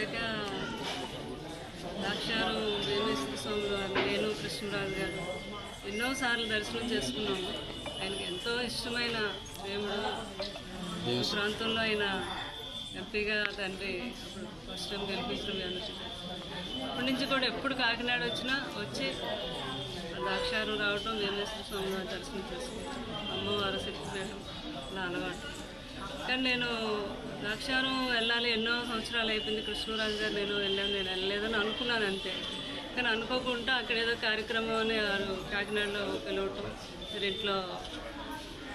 వచ్చాక ద్రాక్షారం వేమేశ్వర స్వామి వారు, నేను కృష్ణరాజు గారు ఎన్నోసార్లు దర్శనం చేసుకున్నాము. ఆయనకి ఎంతో ఇష్టమైన దేవుడు. ప్రాంతంలో ఆయన ఎంపీగా తండ్రి అప్పుడు ఫస్ట్ టైం గెలిపించడం అందరికీ. అప్పటి నుంచి కూడా ఎప్పుడు కాకినాడ వచ్చినా వచ్చి ద్రాక్షారం రావటం, వేమేశ్వర స్వామి వారి దర్శనం చేసుకుంటాం. అమ్మవారు శక్తిపీఠం అలా అలవాటు. కానీ నేను ద్రాక్షారం వెళ్ళాలి, ఎన్నో సంవత్సరాలు అయిపోయింది. కృష్ణరాజు గారు నేను వెళ్ళలేదని అనుకున్నాను అంతే. కానీ అనుకోకుండా అక్కడ ఏదో కార్యక్రమం అని కాకినాడలో పిలవటం, ఇంట్లో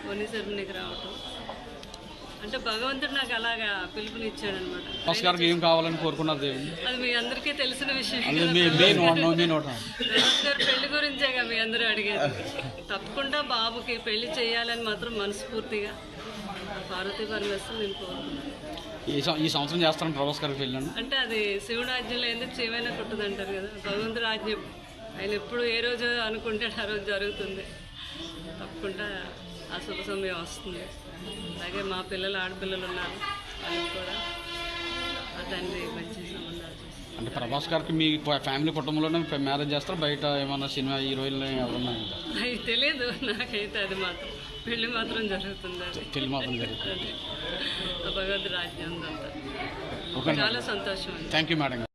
వని సెరమనీకి రావటం, అంటే భగవంతుడు నాకు అలాగా పిలుపునిచ్చాడు అనమాట. ఏం కావాలని కోరుకున్నారు దేవుడు? అది మీ అందరికీ తెలిసిన విషయం. గారు పెళ్లి గురించేగా మీ అందరూ అడిగేది. తప్పకుండా బాబుకి పెళ్లి చేయాలని మాత్రం మనస్ఫూర్తిగా పార్వతీ పరమేశ్వరుని నేను కోరుకున్నాను. ఈ సంవత్సరం చేస్తాను ప్రభాస్ గారికి వెళ్ళాను అంటే అది శివుడు ఆజ్ఞలో ఎందుకు చేయమైనా కుట్టదు అంటారు కదా. భగవంతుడు ఆజ్ఞ ఆయన ఎప్పుడు ఏ రోజు అనుకుంటే ఆ రోజు జరుగుతుంది. తప్పకుండా ఆ శుభ సమయం వస్తుంది. అలాగే మా పిల్లలు ఆడపిల్లలు ఉన్నారు, వాళ్ళకి కూడా ఆ తండ్రి మంచి సంబంధాలు. అంటే ప్రభాస్ గారికి మీ ఫ్యామిలీ కుటుంబంలోనే మ్యారేజ్ చేస్తారు, బయట ఏమన్నా సినిమా హీరోయిన్లు ఎవరన్నా? అది తెలియదు నాకైతే. అది మాత్రం పెళ్లి మాత్రం జరుగుతుంది. అది పెళ్లి మాత్రం జరుగుతుంది. భగవంతుడు రాజ్యం అంతా. చాలా సంతోషం. Thank you madam.